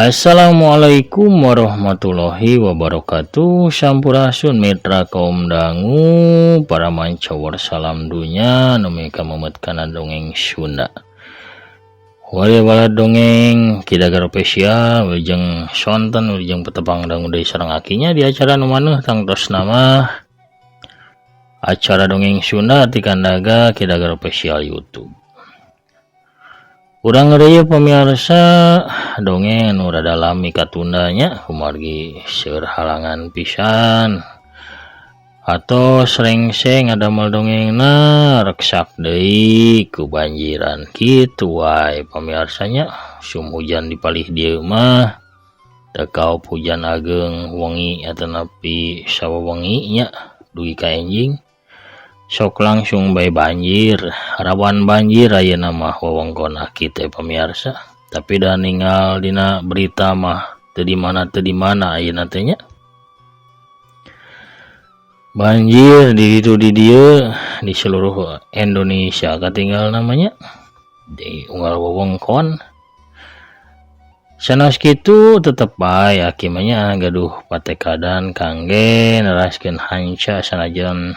Assalamualaikum warahmatullahi wabarakatuh. Sampurasun mitra kaum dangu, para mancawar salam dunya, numika memet kana dongeng Sunda. Wala dongeng kidagar spesial wilujeng sonten wilujeng petepang dangu deui sareng akinya di acara nu maneuh tangtos nama acara dongeng Sunda ti kandaga kidagar spesial YouTube. Urang ngeureuyeuh pamirsa dongeng anu rada lami katundanya kumargi seueur halangan pisan atau serengseng adamel dongengna reksak deui ku banjiran kitu wae pamirsanya. Sum hujan dipalih dieu mah teu kaup hujan ageng wengi eta nepi sawewengi nya dugi ka enjing sok langsung bae banjir. Rawan banjir ayeuna mah wewengkon kitu pamirsa, tapi da ninggal dina berita mah teu di mana ayeuna teh nya. Banjir di ditu di dieu di seluruh Indonesia katinggal namanya di unggal wewengkon. Sanes kitu tetep bae akimanya gaduh patekadan kangge neraskeun hanca sanajan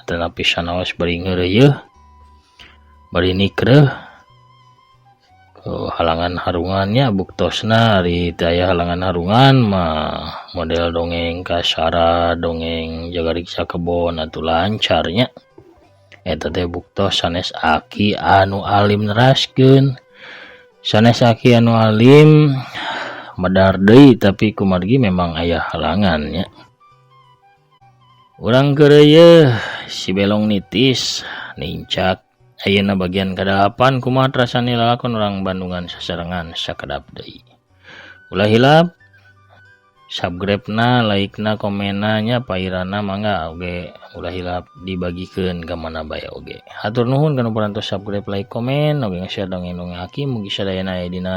tanapi sanaos bari ngeureuyeuh bari nikreuh halangan harungannya buktosna ari daya halangan harungan mah model dongeng kasara dongeng jagariksa kebon atuh lancarnya eta teh buktos sanes aki anu alim neraskeun. Sanes aki anu alim medar deui tapi kumargi memang aya halangannya. Urang keureueuh si belong nitis nincak ayeuna bagian kadalapan kumaha rasana lalakon urang Bandungan sasarengan sakedap deui. Ulah hilap subscribe-na, like-na, komen-na nya pairana mangga oge ulah hilap dibagikeun ka mana bae oge. Hatur nuhun kana parantos subscribe, like, komen oge nge-share dongeng-dongeng aki mugi sadayana aya dina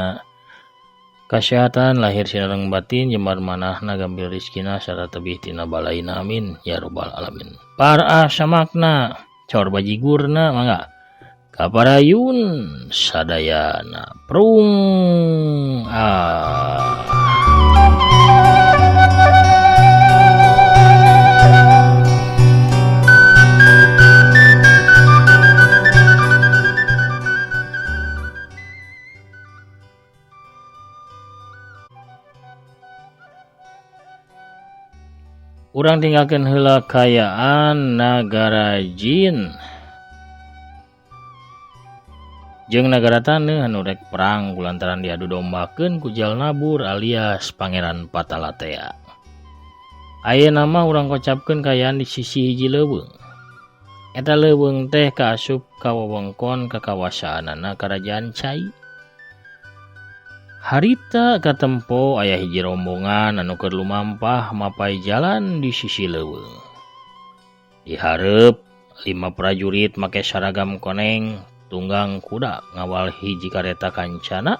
kasehatan lahir sareng batin jembar manahna gampil rizkina sarta tebih tina balaina amin ya rabbal alamin. Para samakna cor bajigurna mangga kaparayun sadayana prung urang tinggalkeun heula kayaan nagara jin jeung nagara taneuh anu rek perang kulantaran diadu dombakeun ku Jalnabur alias Pangeran Patalatea. Ayeuna mah urang kocapkeun kayaan di sisi hiji leuweung. Eta leuweung teh kaasup ka wewengkon kakawasaanana Karajaan Cai. Harita katempo aya hiji rombongan anu keur lumampah mapai jalan di sisi leuweung. Di hareup 5 prajurit make saragam koneng tunggang kuda ngawal hiji kareta kancana.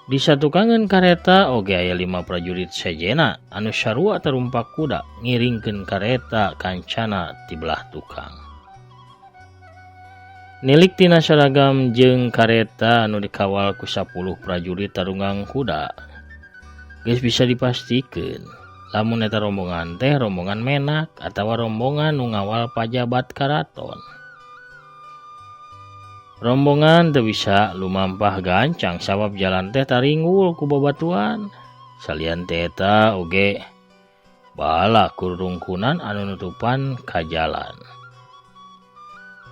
Di satukangeun kareta oge aya 5 prajurit sejena anu sarua terumpak kuda ngiringkeun kareta kancana ti belah tukang. Nilik tina saragam jeung kareta anu dikawal ku 10 prajurit tarunggang kuda geus bisa dipastikeun lamun eta rombongan teh rombongan menak atawa rombongan nu ngawal pajabat karaton. Rombongan teu bisa lumampah gancang sabab jalan teh taringgul ku babatuan. Salian teh eta oge bala kurungkunan anu nutupan ka jalan.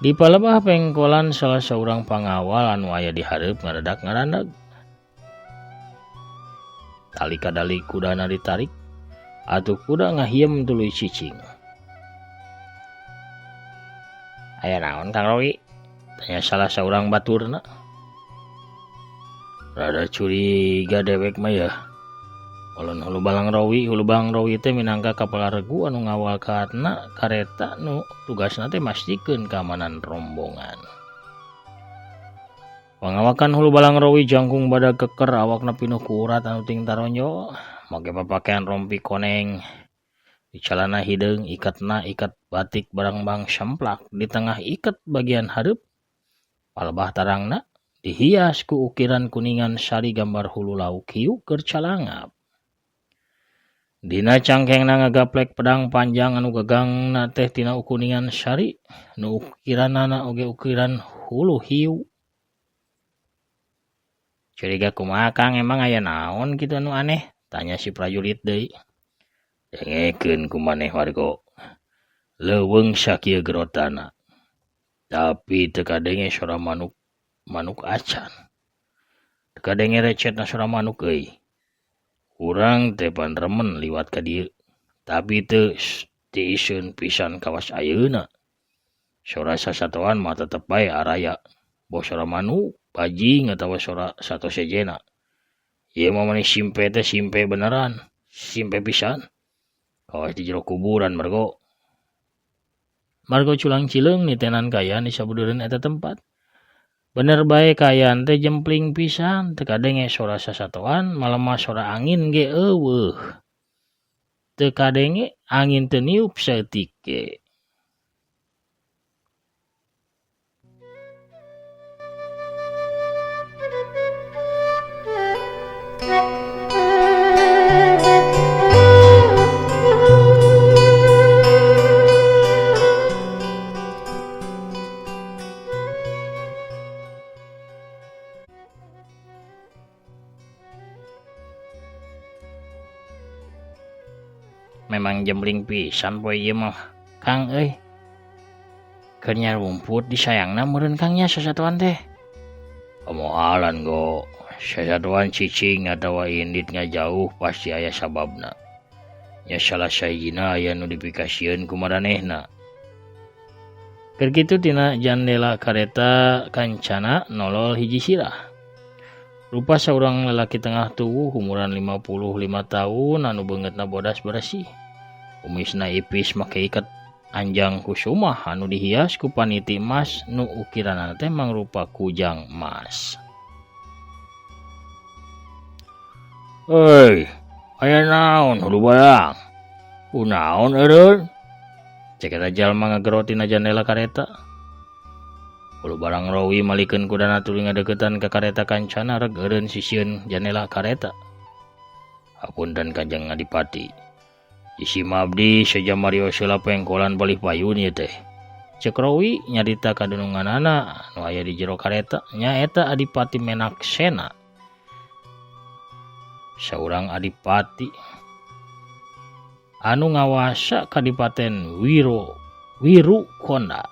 Di palebah pengkolan salah seorang pangawal anu aya di hareup ngaradak-ngarandag. Tali kadali kudana ditarik, atuh kuda ngahiem tuluy cicing. Aya naon Kang Rowi? Tanya salah seorang baturna. Rada curiga dewek mah ya. Ulun hulu balang Rawi teh minangka kapal regu anu ngawal kareta nu tugasna teh mastikeun keamanan rombongan. Pangawakan hulu balang Rawi jangkung badag keker awakna pinuh ku urat anu ting taronjo make papakaian rompi koneng di calana hideung ikatna ikat batik barang-barang semplak di tengah ikat bagian hareup palebah tarangna dihias ku ukiran kuningan sari gambar hulu lauk hiu keur calangap. Dina cangkengna ngagaplek pedang panjang anu gagangna teh tina kuningan sari, nu ukiranana oge ukiran hulu hiu. Curiga kumaha Kang, emang aya naon kitu anu aneh? Tanya si prajurit deui. Dengekeun ku maneh warga. Leuweung sakieu gerotana. Tapi teu kadenge sora manuk acan. Teu kadenge recetna sora manuk euy. Urang teh pan remen liwat ka dieu. Tapi teu tiiseun pisan kawas ayeuna. Sora sasatoan mah tetep bae araya. Boh sora manuk, bajing atawa sora sato sejena. Ieu mah maneh simpe teh simpe beneran. Simpe pisan. Kawas di jero kuburan margo. Margo culang cileung nitenan kayan di sabudeureun eta tempat. Bener bae kayan teh jempling pisan, teu kadenge sora sasatoan, malemah sora angin ge eueuh. Teu kadenge angin teu niup saeutik ge. Memang jembling pisan poe ieu mah Kang euy. Keur nya rumput disayangna meureun Kang nya sasatoan teh. Moalan go sasatoan cicing atawa indit ngajauh pasti aya sababna. Nya salah sahijina aya nu dipikasieun ku maranehna. Keur kitu tina jandela kareta kancana nolol hiji sirah. Rupa saurang lalaki tengah tubuh umuran 55 tahun anu beungeutna bodas bersih. Kumisna ipis make ikat anjang kusumah anu dihias ku paniti emas nu ukiranna teh mangrupa kujang emas. Heuy, aya naon hulu balang? Kunaon eureun? Cek eta jalma ngagero tina jandela kareta. Hulu barang rawi malikeun kudana tuluy ngadeuketan ka kareta kancana reg eureun sisieun jandela kareta. Hapunten Kanjeng Adipati. Isi mabdi sejamarios heula pengkolan balih payun ieu teh. Cek rawi nyarita kadununganana nu aya di jero kareta nyaeta Adipati Menaksena. Saurang adipati anu ngawasa Kadipaten Wirukonda.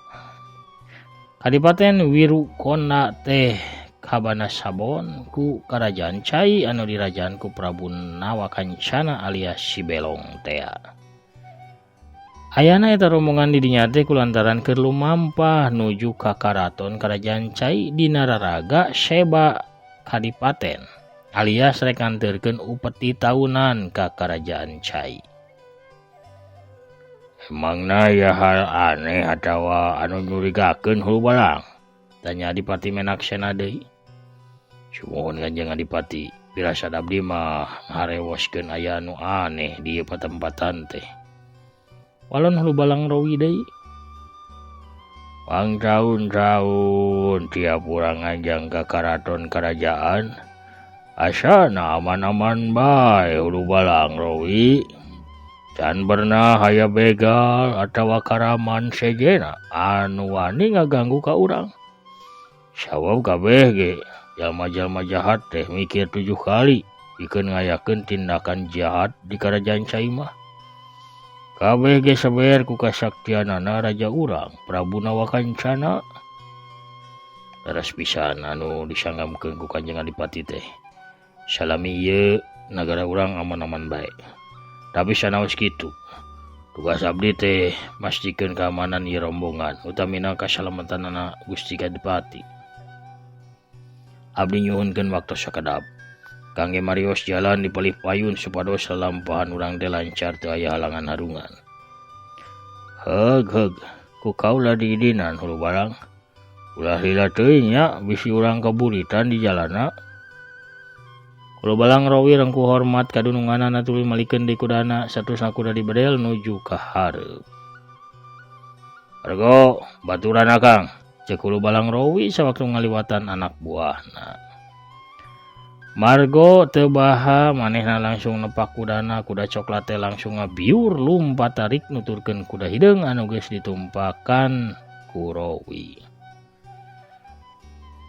Kadipaten Wirukonda teh kabana sabon ku Karajaan Cai anu dirajaan ku Prabu Nawakancana alias Sibelong teh. Ayana eta rombongan di dinya teh kulantaran keur lumampah nuju ka karaton Karajaan Cai dina raraga Seba Kadipaten alias rek nganteurkeun upeti tahunan ka Karajaan Cai. Emangna ya hal aneh atawa anu nyurigakeun hulu balang? Tanya Adipati Menaksena deui. Sumuhun Kanjeng Adipati, pirasat abdi mah harewoskeun aya anu aneh di ieu patempatan teh. Walon hulu balang rawi deui. Pang tahun-tahun tiap urang anjang ka karaton karajaan, asana aman-aman bae hulu balang rawi. Can pernah aya begal atawa karaman sejena anu wani ngaganggu ka urang. Sabab kabeh ge jalma-jalma jahat teh mikir 7 kali pikeun ngayakeun tindakan jahat di Karajaan Cai mah. Kabeh ge saber ku kasaktianana raja urang Prabu Nawakancana. Leres pisan anu disanggamkeun ku Kanjeng Adipati teh. Salami ieu nagara urang aman-aman bae. Tapi sanaos kitu, tugas abdi teh mastikeun keamanan ieu rombongan utamina kasalamatanna Gusti Adipati. Abdi nyuhunkeun waktu sakadap kangge marios jalan di palih payun supados lalampahan urang teh lancar teu aya halangan harungan. Heug ku kaula di idinan hulu barang. Ulah lila teuing nya bisi urang kaburitan di jalana. Hulu balang rawi rengku hormat kadununganana tuluy malikeun deui kudana saterusna kuda dibedel nuju ka hareup. Argo baturan Kang, Cek hulu balang Rowi sewaktu ngaliwatan anak buahna. Margo teu baha manehna langsung nepak kudana, kuda coklat teh langsung ngabiur lumpat tarik nuturkeun kuda hideung anu geus ditumpakan ku Rowi.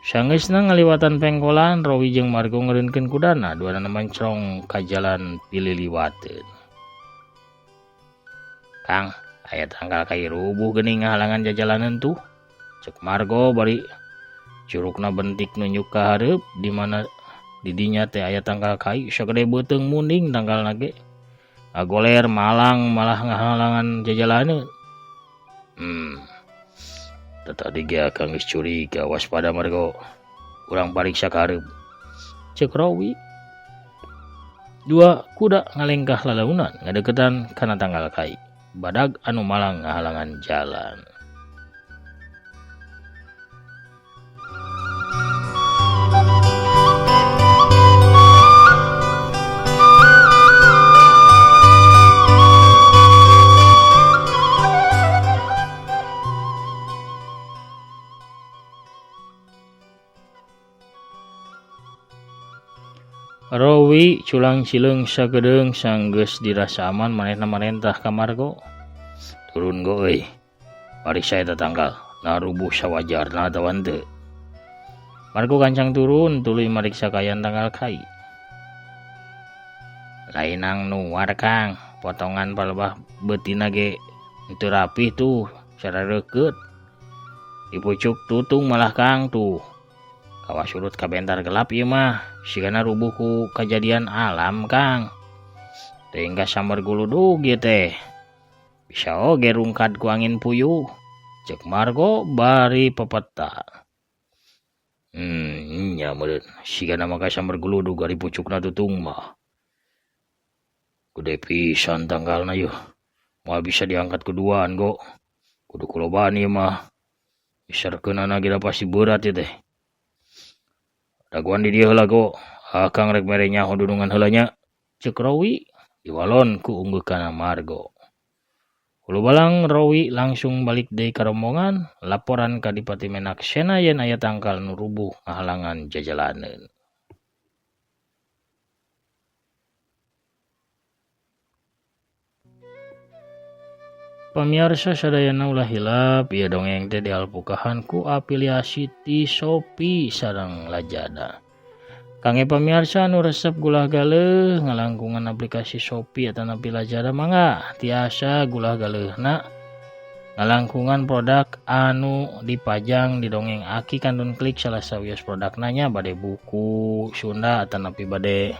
Sanggeusna ngaliwatan pengkolan, Rowi jeung Margo ngeureunkeun kudana, duana mancrong ka jalan pililiwateun. Kang, aya tanggal kai rubuh geuning ngahalangan jajalaneun tuh. Cek Margo bari curugna bentik nunjuk ka hareup di mana di dinya teh aya tanggal kai sagede beuteung munding tanggalna ge. Ngagoler malang malah ngahalangan jajalaneun. Tadi ge akang geus curiga, waspada Margo. Urang pariksa ka hareup. Cek Rowi. Dua kuda ngalengkah lalaunan ngadeukeutan kana tanggal kai. Badag anu malang ngahalangan jalan. Rowi culang cileung sagedeung sanggeus dirasa aman manehna marentah ka Margo. Turun go euy. Pariksa eta tanggal, narubuh sawajarna atawa henteu. Margo gancang turun tuluy mariksa kayan tanggal kai. Lainang nuar Kang, potongan palebah beutina ge teu rapih tuh, sarareukeut. Di pucuk tutung malah Kang tuh. Kawa surut kabentar gelap ieu mah, sigana rubuh ku kejadian alam Kang. Teu enggas samar guludug ieu teh. Bisa oge rungkad ku angin puyuh. Cek Margo bari pepeta. Nya meureun, sigana maka samar guludug ari pucukna tutung mah. Gede pisan tanggalna yeuh. Moal bisa diangkat kuduaan go. Kudu kulobaan ieu mah. Isarkeunana ge pasti berat ieu teh. Daguan di dieu heula go, akang rek mere nyaho dudungan heula nya. Cek Rowi diwalon ku unggeukeunna Margo. Hulu balang Rowi langsung balik deui ka rombongan, laporan ka Dipati Menaksena yen aya tangkal nu rubuh ngahalangan jajalaneun. Pamirsa sadayana ulah hilap, ieu dongeng teh dialpukahan ku afiliasi ti Shopee sareng Lazada. Kangge pamirsa anu resep gulah galeuh ngalangkungan aplikasi Shopee atanapi Lazada mangga tiasa gulah galeuhna ngalangkungan produk anu dipajang di dongeng Aki kantun klik salah sawios produkna nya bade buku Sunda atanapi bade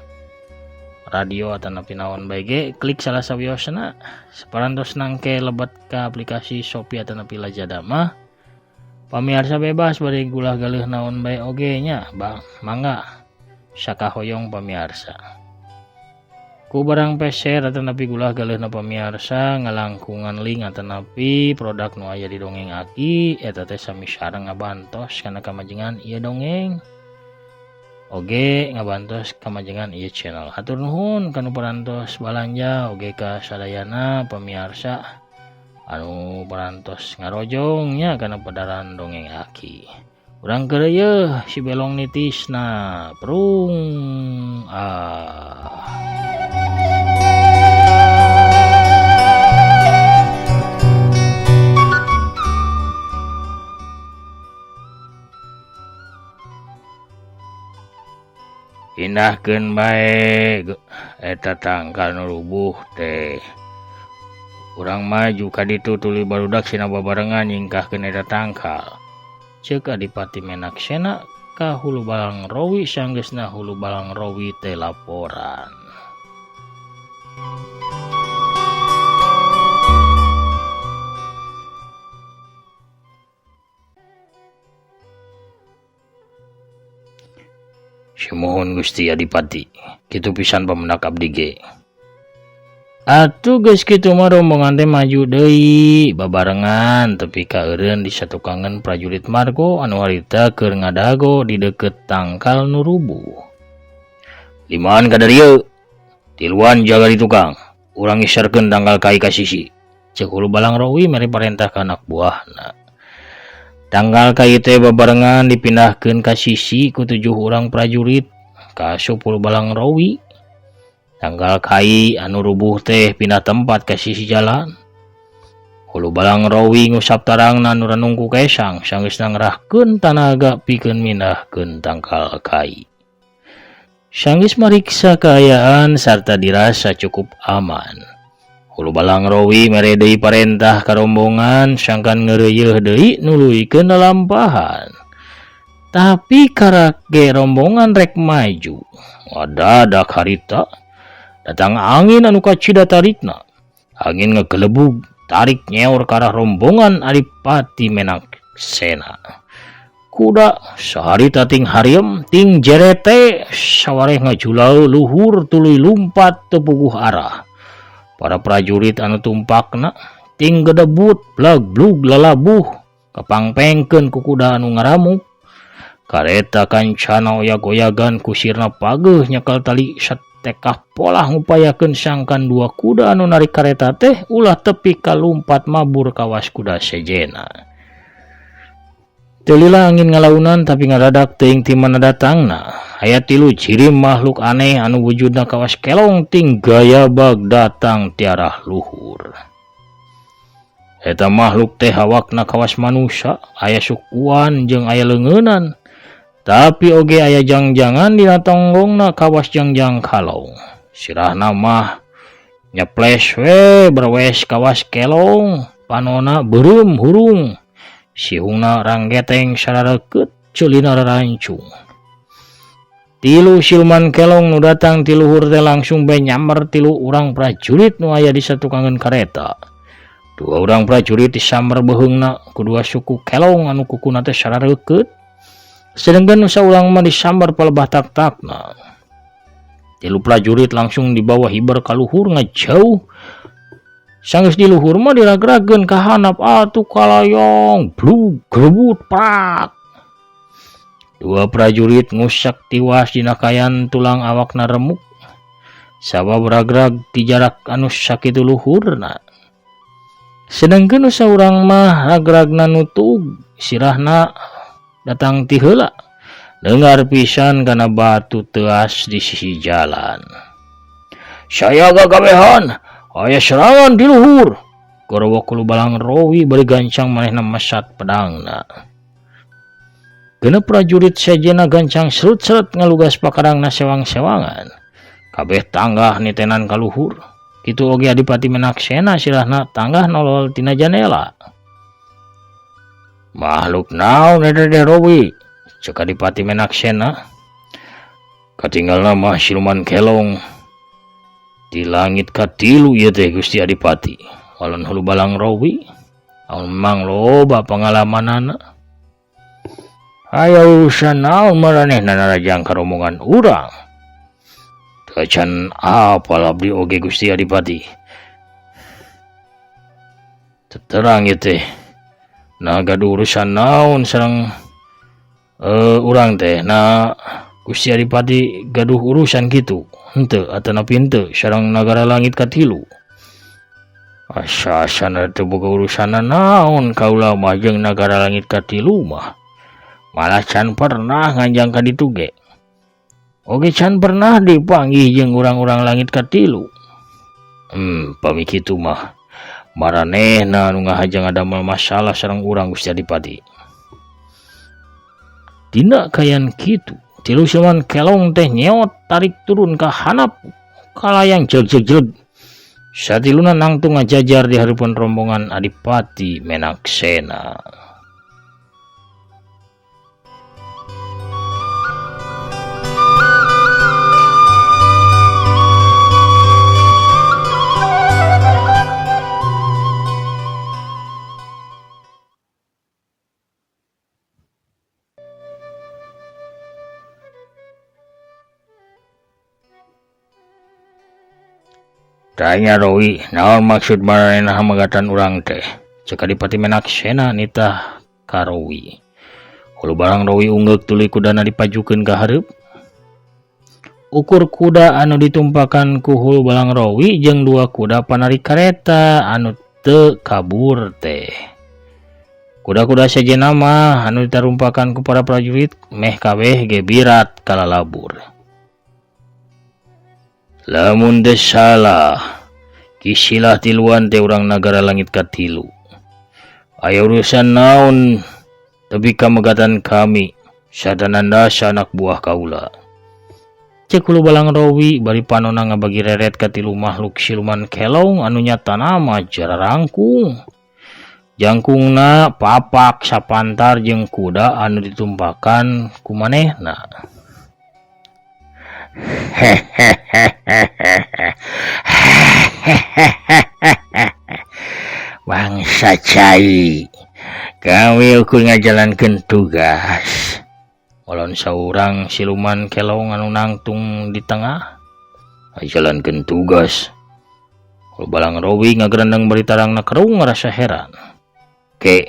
radio atanapi naon bae ge klik salah sawiosna saparantos nangke lebet ka aplikasi Shopee atanapi Lazada mah pamirsa bebas bade gulah galeuh naon bae oge nya mangga sakahoyong pamirsa ku barang peser atanapi gulah galeuhna pamirsa ngalangkungan link atanapi produk nu aya di dongeng Aki eta teh sami sareng ngabantos kana kamajengan ieu dongeng oge ngabantos kamajengan ieu channel. Hatur nuhun kanu parantos balanja oge ka sadayana pamirsa anu parantos ngarojong nya kana padaran dongeng Aki. Urang keureuh si belong nitisna prung Indahkeun bae eta tangkal nu rubuh teh. Urang maju ka ditu tuluy barudak sina babarengan nyingkahkeun eta tangkal. Ceuk Adipati Menaksena ka Hulu Balang Rowi sanggeusna Hulu Balang Rowi teh laporan. Simohon Gusti Adipati, kitu pisan pamendak abdi ge. Atuh geus kitu mah rombongan teh maju deui babarengan tepi ka eureun di satukangan prajurit Margo anu harita keur ngadago di deukeut tangkal nu rubuh. Limaan ka darieu, tiluan jaga di tukang, urang ngisarkeun tangkal kai ka sisi. Ceuk Hulu Balang Rowi mere parentah ka anak buahna. Tanggal kayu teh babarengan dipindahkeun ka sisi ku 7 urang prajurit ka Hulu Balang Rowi. Tanggal kai anu rubuh teh pindah tempat ke sisi jalan. Hulu Balang Rowi ngusap tarangna anu renung ku Kaisang sanggeusna ngerahkeun tanaga pikeun mindahkeun tanggal kai. Sanggeus mariksa kaayaan sarta dirasa cukup aman. Hulu Balang Rowi mere deui parentah ka rombongan sangkan ngeureuyeuh deui nuluykeun lalampahan. Tapi karage rombongan rek maju. Wadadak harita datang angin anu kacida tarikna. Angin ngegelebug tarik nyeor ke arah rombongan Adipati Menaksena. Kuda saharita ting hariem ting jerete sawareh ngajulau luhur tuluy lumpat tepuguh arah. Para prajurit anu tumpakna ting gedebut blag-blug lalabuh kapangpengkeun ku kuda anu ngaramuk. Kareta kancana oyag-oyagan kusirna pageuh nyekel tali satekah polah ngupayakeun sangkan 2 kuda anu narik kareta teh ulah tepi kalumpat mabur kawas kuda sejena. Teu lila angin ngalaunan tapi ngadadak teuing ti mana datangna. Aya 3 ciri makhluk aneh anu wujudna kawas kelong ting gaya bag datang ti arah luhur. Eta makhluk teh awakna kawas manusia, aya sukuan jeung aya leungeunan. Tapi oge aya jangjangan dina tonggongna kawas jangjang kalong. Sirahna mah nyeples we berwes kawas kelong, panona beureum hurung. Sihungna ranggeteng sarareukeut ceulina rarancung. 3 siluman kelong nu datang ti luhur teh langsung bae nyamber 3 urang prajurit nu aya di satukangeun kareta. 2 urang prajurit disamber beheungna ku 2 suku kelong anu kukuna teh sarareukeut. Sedengkeun nu saulang mah disambar palebah tak-takna. 3 prajurit langsung dibawa hiber ka luhur ngajauh. Sanggeus di luhur mah diragrageun ka handap atuh kalayong blug grebut prak. 2 prajurit ngusak tiwas dina kayan tulang awakna remuk. Sabab ragrag ti jarak anu sakitu luhurna. Sedengkeun nu saurang mah ragragna nutug, sirahna datang ti heula. Dengar pisan kana batu teas di sisi jalan. Saya gagawehan, aya serangan di luhur. Gorowok Hulu Balang Rowi bari gancang manehna mesat pedangna. Genep prajurit sejena gancang seret-seret ngalugas pakarangna sewang-sewangan. Kabeh tanggah nitenan ka luhur. Kitu oge Adipati Menaksena sirahna tanggah nolol tina janela. Makhluk naon eta teh Rowi? Cek Adipati Menaksena. Katinggalna mah siluman kelong. Di langit katilu ieu teh Gusti Adipati. Walon Hulu Balang Rowi, memang loba pengalamanana. Aya urusan naon maranehna narajang ka rombongan urang? Tacan apal abdi oge Gusti Adipati. Terang ieu teh. Nah gaduh urusan naon sareng urang teh. Nah Gusti Adipati gaduh urusan kitu. Henteu atanapi henteu sareng nagara langit katilu. Asa-asana teu boga urusanna naon kaula mah jeung nagara langit katilu mah. Malah can pernah nganjang ka ditu ge. Oge can pernah dipanggih jeung urang-urang langit katilu. Pami kitu mah maranehna nu ngahajang ngadamel masalah sareng urang Gusti Adipati. Dina kayan kitu, 3 siluman kelong teh nyeot tarik turun ka handap kalayang jeleg-jeleg. Satiluna nangtung ngajajar di hareupeun rombongan Adipati Menaksena. Tanya Rowi, naon maksud maranehna hamagatan urang teh? Cek Adipati Menaksena nitah ka Rowi. Hulu Balang Rowi ungeuk tuluy kudana dipajukeun ka hareup. Ukur kuda anu ditumpakan ku Hulu Balang Rowi jeung 2 kuda panarik kareta anu teu kabur teh. Kuda-kuda sejenna mah anu ditarumpakan ku para prajurit meh kabeh ge birat kalalabur. Lamun teu salah, kisilah tiluan teh urang nagara langit katilu. Aya urusan naon tapi kamegatan kami sadananda anak buah kaula. Cek ulu balang rawi bari panona ngabagi reret katilu makhluk siluman kelong anu nyatana mah jararangkung. Jangkungna papak sapantar jeung kuda anu ditumpakan ku manehna. Bangsa cai, kami ukur ngajalankeun tugas. Walon saurang siluman kelong anu nangtung di tengah ngajalankeun tugas. Kalau balang rawi ngagerandang bari tarangna kerung ngarasa heran. Ke,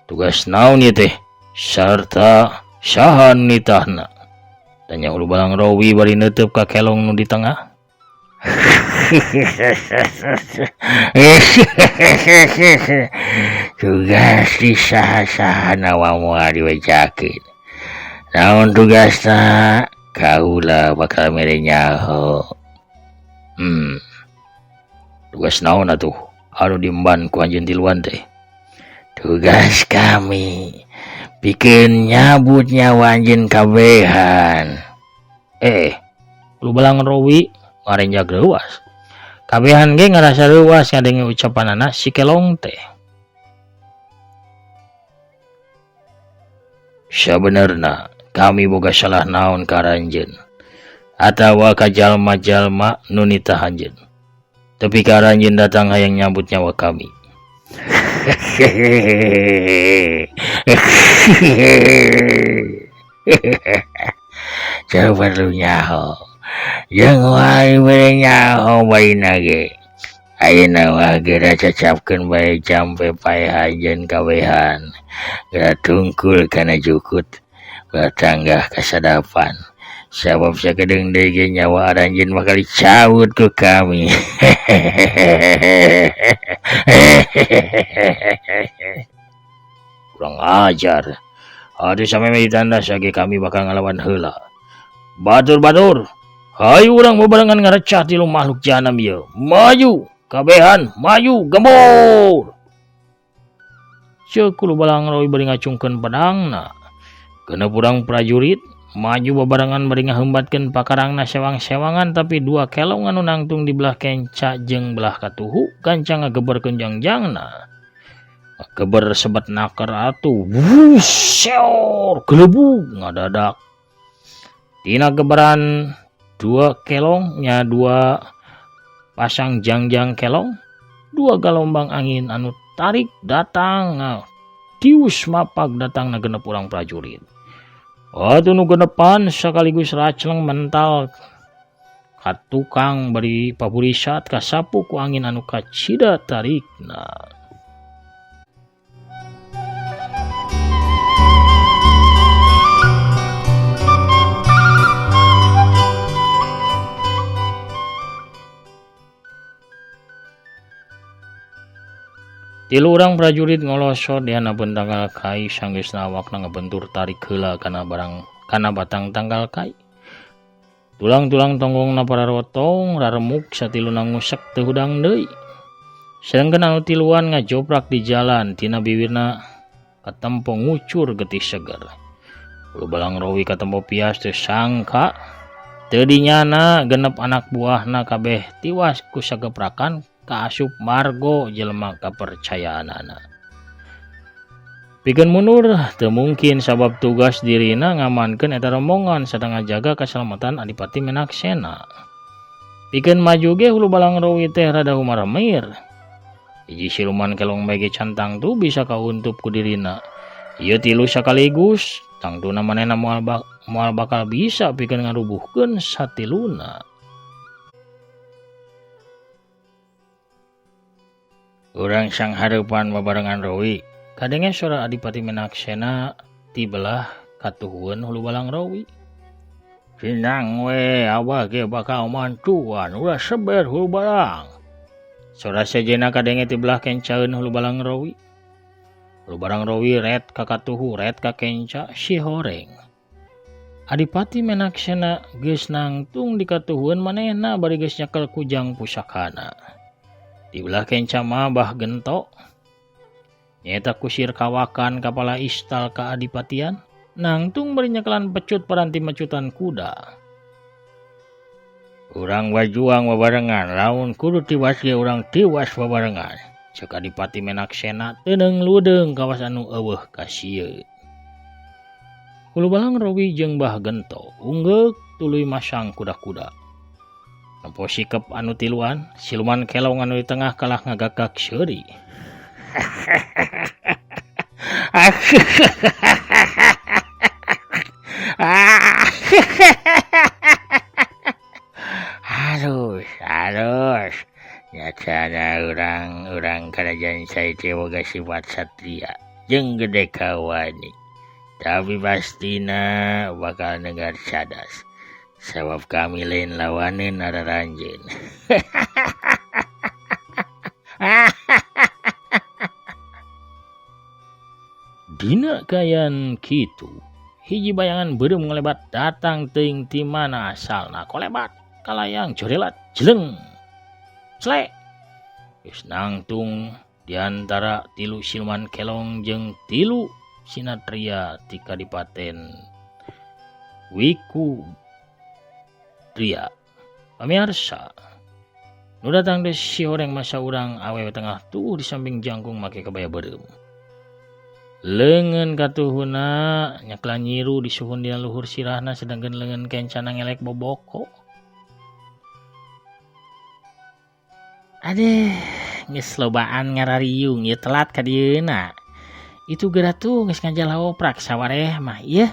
tugas naon ieu teh? Sarta saha nitahna? Tanya ulu balang rawi bari neuteup ka kelong nu di tengah. Tugas di saha-saha nawamu diwejakeun. Naon tugasna? Kaula bakal mere nyaho. Tugas naon atuh? Anu diemban ku anjeun tiluan teh. Tugas kami pikeun nyabut nyawa anjeun kabehan. Ulu balang rawi marenjag leuwas. Kabehan ge ngarasa leuwas ngadenge ucapanana si kelong teh. Sabenerna kami boga salah naon ka ranjeun atawa ka jalma-jalma nu nitah anjeun. Tapi ka ranjeun datang hayang nyambut nyawa kami. Coba lu nyaho. Yang wae mere nyaho baina ge. Ayeuna wah geura cacapkeun bae jampe paehajeun kawehan. Geura tungkul kana jukut. Batanggah kasadapan. Sabab sakedeung deui ge nyawa aranjeun bakal dicabut ku kami. Kurang ajar. Adu sameme ditanda sage kami bakal ngalawan heula. Batur-batur. Hayu urang bebarengan ngarecah tilu makhluk jahanam ieu. Maju, kabehan, maju, gembor. Ceuk ulu balang rawi bari ngacungkeun pedangna. Genep urang prajurit maju bebarengan bari ngaheumbatkeun pakarangna sewang-sewangan tapi dua kelong anu nangtung di belah kenca jeung belah katuhu gancang ngageberkeun jangjangna. Geber sebat naker atuh. Wuseor gelebug ngadadak. Tina geberan dua kelong nya dua pasang jangjang kelong, dua galombang angin anu tarik datang tius mapak datang na genep urang prajurit. Atuh nu genepan sekaligus racleng mental ka tukang bari paburisat kasapu ku angin anu kacida tarikna. Tilu urang prajurit ngolosot di hanapeun tanggal kai sanggeusna awakna ngabentur tarik heula kana batang tanggal kai. Tulang-tulang tonggongna pararotong raremuk satiluna ngusek teu hudang deui. Sedengkeun anu tiluan ngajoprak di jalan tina bibirna katempo ngucur getih seger. Ulu balang rawi katempo pias teu sangka teu dinyana genep anak buahna kabeh tiwas ku sageprakan kaasup margo jelema kapercayaanana. Pikeun mundur teu mungkin sabab tugas dirina ngamankeun eta rombongan sareng ngajaga kaselamatan Adipati Menaksena. Pikeun maju ge ulu balang rawi teh rada humaramir. Hiji siluman kelong bage cantang tu bisa kauntup ku dirina. Ieu tilu sakaligus tangtuna manehna moal bakal bisa pikeun ngarubuhkeun satiluna. Urang sang hareupan babarengan rawi kadenge sora Adipati Menaksena ti belah katuhueun hulu balang rawi. Sinang we abah ge bakal mantuan ulah seber hulu balang. Sora sejenna kadenge ti belah kencaeun hulu balang rawi. Lu barang rawi red kakatuhu red kakenca si horeng. Adipati menaksana geus nangtung dikatuhuan manehna bari geus nyekel kujang pusakana. Di belah kenca mah bah gento. Nyata kusir kawakan kepala istal ka adipatian. Nangtung bari nyekelan pecut paranti mecutan kuda. Urang wajuang babarengan laun kudu tiwas ge urang tiwas babarengan. Cek adipati menaksana teuneng ludeng kawas anu eueuh ka sieun. Kulu balang rawi jeung bah gento unggek tuluy masang kuda-kuda. Nempo sikep anu tiluan, siluman kelong anu di tengah kalah ngagagak seuri. Aduh, nyatana urang karajaan saya teh boga sifat satria jeung gede kawani. Tapi pastina bakal negar cadas. Sebab kami lain lawanin ada ranjen. Dina kayan kitu. Hiji bayangan beureum ngelebat datang teuing ti mana asalna kolebat kalayang jorelat jeleng. Slek. Geus nangtung di antara tilu siluman kelong jeung tilu sinatria ti Kadipaten Wiku Tria. Pamirsa, nu datang deui si horeng masa urang awewe tengah tuh di samping jangkung make kabaya beureum. Leungeun katuhuna nyaklan nyiru disuhun dina luhur sirahna sedangkeun leungeun kencana ngelek boboko. Adeh, geus lobaan ngarariung ieu telat ka dieuna. Itu geura tuh geus ngajal oprak sawareh mah ieu.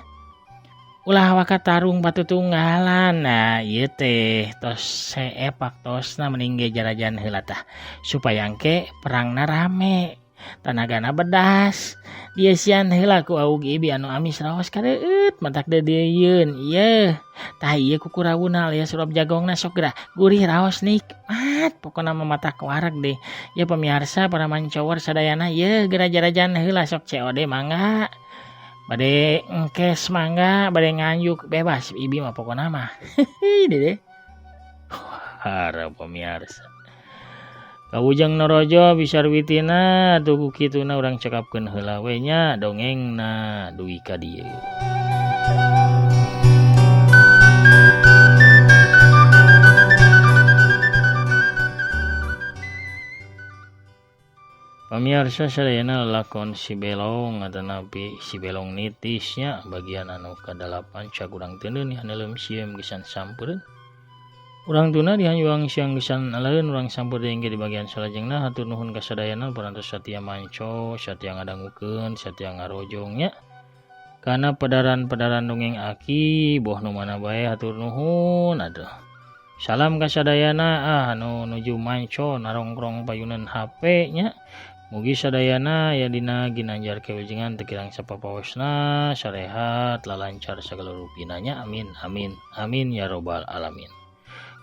Ulah waka tarung patutunggalan. Nah, ieu teh tos seepak tosna mending ge jarajan heula tah supaya engke perangna rame. Tanagana bedas. Dia sian heula ku aug ibi anu amis raos kareueut matak deudeuyeun. Ieu. Tah ieu kuku rawuna alias surup jagongna sok geura gurih raos nikmat. Pokona mah matak wareg deh. Ya pemirsa para mancowor sadayana ieu geura jarajan heula sok COD mangga. Bade engkes mangga, bade nganjuk bebas ibi mah pokona mah. Dede. Harap pemirsa. Kawujang norojo bisar witina tuku kituna urang cekapkeun heula we nya dongengna dugi ka dieu. Pamirsa sadayana lakon si belong atanapi si belong nitisnya bagian anu kadalapan cagurang teuneun haneulem sieum gesan sampeureun. Urang tuna dihanjuang siang gesan aleun urang sampeur deui di bagian salajengna hatur nuhun ka sadayana parantos satia manco, satia ngadangukeun, satia ngarojongnya. Kana pedaran-pedaran dongeng aki boh nu mana bae hatur nuhun aduh. Salam ka sadayana anu nuju manco narongkrong payunan HP nya. Mugi sadayana ya dina ginanjar kewijengan teu kirang sapapaosna sarehat lalancar sagala rupinanya amin amin amin ya robbal alamin.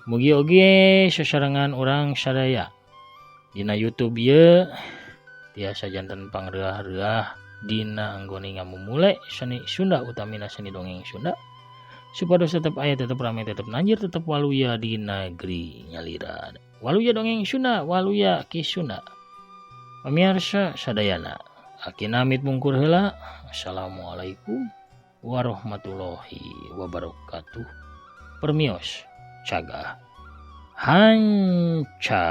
Mugi oge sasarengan urang sadaya dina YouTube ieu tiasa janten pangreuah-reuah dina anggone ngamumule seni Sunda utamina seni dongeng Sunda supados tetep aya tetep rame tetep nanjir tetep waluya di negeri nyalira. Waluya dongeng Sunda, waluya ki Sunda. Pamirsa sadayana aki namit mungkur heula. Assalamualaikum warahmatullahi wabarakatuh. Permios Cagah Hanca.